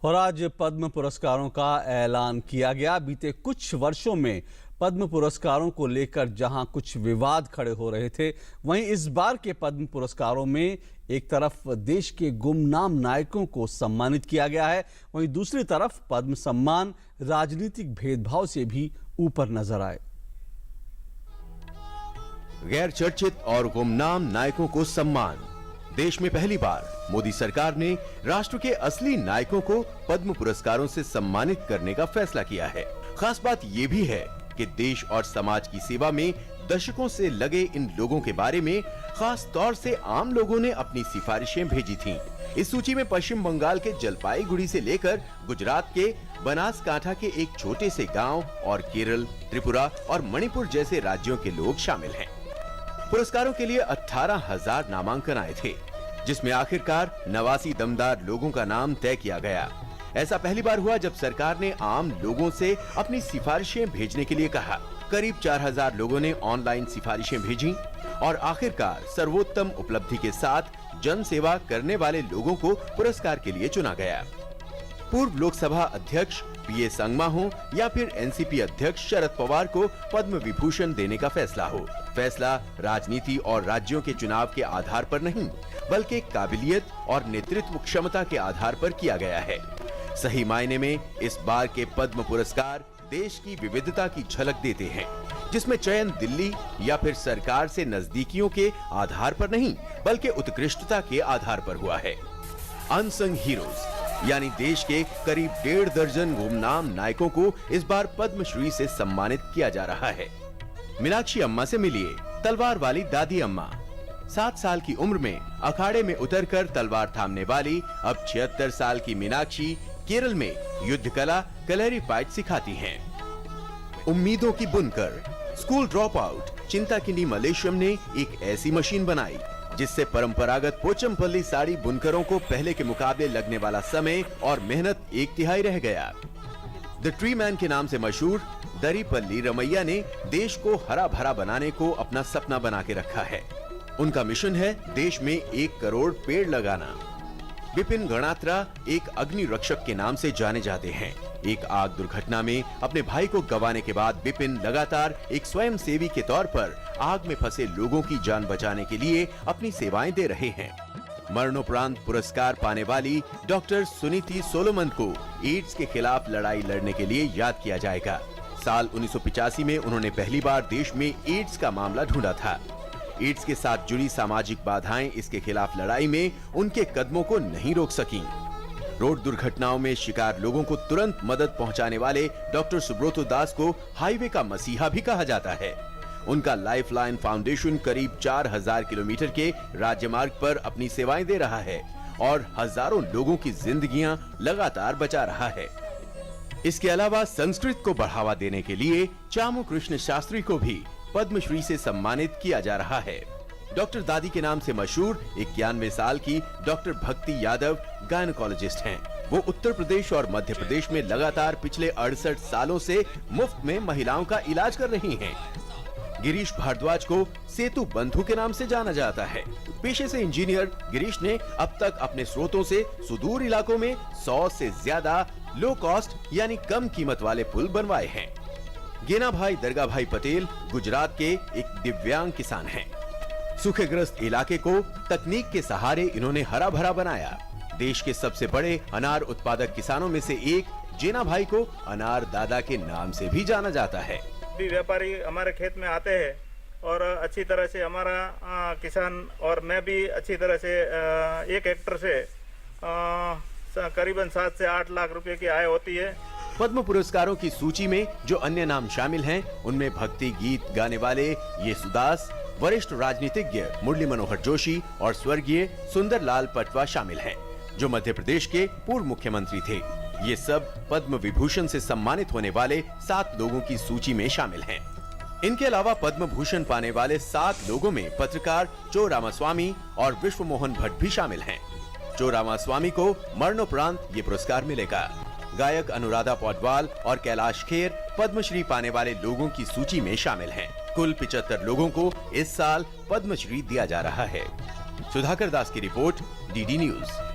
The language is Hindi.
और आज पद्म पुरस्कारों का ऐलान किया गया। बीते कुछ वर्षों में पद्म पुरस्कारों को लेकर जहां कुछ विवाद खड़े हो रहे थे, वहीं इस बार के पद्म पुरस्कारों में एक तरफ देश के गुमनाम नायकों को सम्मानित किया गया है, वहीं दूसरी तरफ पद्म सम्मान राजनीतिक भेदभाव से भी ऊपर नजर आए। गैर चर्चित और गुमनाम नायकों को सम्मान। देश में पहली बार मोदी सरकार ने राष्ट्र के असली नायकों को पद्म पुरस्कारों से सम्मानित करने का फैसला किया है। खास बात ये भी है कि देश और समाज की सेवा में दशकों से लगे इन लोगों के बारे में खास तौर से आम लोगों ने अपनी सिफारिशें भेजी थीं। इस सूची में पश्चिम बंगाल के जलपाईगुड़ी से लेकर गुजरात के बनासकांठा के एक छोटे से गांव और केरल, त्रिपुरा और मणिपुर जैसे राज्यों के लोग शामिल हैं। पुरस्कारों के लिए 18,000 नामांकन आए थे, जिसमें आखिरकार 89 दमदार लोगों का नाम तय किया गया। ऐसा पहली बार हुआ जब सरकार ने आम लोगों से अपनी सिफारिशें भेजने के लिए कहा। करीब 4,000 लोगों ने ऑनलाइन सिफारिशें भेजी और आखिरकार सर्वोत्तम उपलब्धि के साथ जन सेवा करने वाले लोगों को पुरस्कार के लिए चुना गया। पूर्व लोकसभा अध्यक्ष पीए संगमा हो या फिर एनसीपी अध्यक्ष शरद पवार को पद्म विभूषण देने का फैसला हो, फैसला राजनीति और राज्यों के चुनाव के आधार पर नहीं, बल्कि काबिलियत और नेतृत्व क्षमता के आधार पर किया गया है। सही मायने में इस बार के पद्म पुरस्कार देश की विविधता की झलक देते हैं, जिसमें चयन दिल्ली या फिर सरकार से नजदीकियों के आधार पर नहीं, बल्कि उत्कृष्टता के आधार पर हुआ है। अनसंग हीरोज यानी देश के करीब 1.5 दर्जन गुमनाम नायकों को इस बार पद्मश्री से सम्मानित किया जा रहा है। मीनाक्षी अम्मा से मिलिए, तलवार वाली दादी अम्मा। 7 साल की उम्र में अखाड़े में उतरकर तलवार थामने वाली अब 76 साल की मीनाक्षी केरल में युद्ध कला कलरी फाइट सिखाती हैं। उम्मीदों की बुनकर स्कूल ड्रॉप आउट चिंताकिनी मलेशियम ने एक ऐसी मशीन बनाई जिससे परंपरागत पोचमपल्ली साड़ी बुनकरों को पहले के मुकाबले लगने वाला समय और मेहनत 1/3 रह गया। द ट्री मैन के नाम से मशहूर दरीपल्ली रमैया ने देश को हरा भरा बनाने को अपना सपना बना के रखा है। उनका मिशन है देश में 1 करोड़ पेड़ लगाना। बिपिन गणात्रा एक अग्नि रक्षक के नाम से जाने जाते हैं। एक आग दुर्घटना में अपने भाई को गंवाने के बाद बिपिन लगातार एक स्वयंसेवी के तौर पर आग में फंसे लोगों की जान बचाने के लिए अपनी सेवाएं दे रहे हैं। मरणोपरांत पुरस्कार पाने वाली डॉक्टर सुनीति सोलोमन को एड्स के खिलाफ लड़ाई लड़ने के लिए याद किया जाएगा। साल 1985 में उन्होंने पहली बार देश में एड्स का मामला ढूंढा था। एड्स के साथ जुड़ी सामाजिक बाधाएं इसके खिलाफ लड़ाई में उनके कदमों को नहीं रोक सकीं। रोड दुर्घटनाओं में शिकार लोगों को तुरंत मदद पहुंचाने वाले डॉक्टर सुब्रतो दास को हाईवे का मसीहा भी कहा जाता है। उनका लाइफलाइन फाउंडेशन करीब 4,000 किलोमीटर के राज्यमार्ग पर अपनी सेवाएं दे रहा है और हजारों लोगों की जिंदगियां लगातार बचा रहा है। इसके अलावा संस्कृत को बढ़ावा देने के लिए चामू कृष्ण शास्त्री को भी पद्मश्री से सम्मानित किया जा रहा है। डॉक्टर दादी के नाम से मशहूर 91 साल की डॉक्टर भक्ति यादव गायनोकोलॉजिस्ट हैं। वो उत्तर प्रदेश और मध्य प्रदेश में लगातार पिछले 68 सालों से मुफ्त में महिलाओं का इलाज कर रही हैं। गिरीश भारद्वाज को सेतु बंधु के नाम से जाना जाता है। पेशे से इंजीनियर गिरीश ने अब तक अपने स्रोतों से सुदूर इलाकों में 100 से ज्यादा लो कॉस्ट यानी कम कीमत वाले पुल बनवाए हैं। गेना भाई दरगाह भाई पटेल गुजरात के एक दिव्यांग किसान हैं। सूखेग्रस्त इलाके को तकनीक के सहारे इन्होंने हरा भरा बनाया। देश के सबसे बड़े अनार उत्पादक किसानों में से एक जेना भाई को अनार दादा के नाम से भी जाना जाता है। व्यापारी हमारे खेत में आते हैं और अच्छी तरह से हमारा किसान और मैं भी अच्छी तरह से 1 हेक्टर से करीबन 7 से 8 लाख रुपए की आय होती है। पद्म पुरस्कारों की सूची में जो अन्य नाम शामिल हैं, उनमें भक्ति गीत गाने वाले येसुदास, वरिष्ठ राजनीतिज्ञ मुरली मनोहर जोशी और स्वर्गीय सुंदरलाल पटवा शामिल हैं, जो मध्य प्रदेश के पूर्व मुख्यमंत्री थे। ये सब पद्म विभूषण से सम्मानित होने वाले 7 लोगों की सूची में शामिल हैं। इनके अलावा पद्म भूषण पाने वाले 7 लोगों में पत्रकार चो रामास्वामी और विश्व मोहन भट्ट भी शामिल हैं। चो रामास्वामी को मरणोपरांत ये पुरस्कार मिलेगा। गायक अनुराधा पौडवाल और कैलाश खेर पद्मश्री पाने वाले लोगों की सूची में शामिल हैं। कुल 75 लोगों को इस साल पद्मश्री दिया जा रहा है। सुधाकर दास की रिपोर्ट, डीडी न्यूज।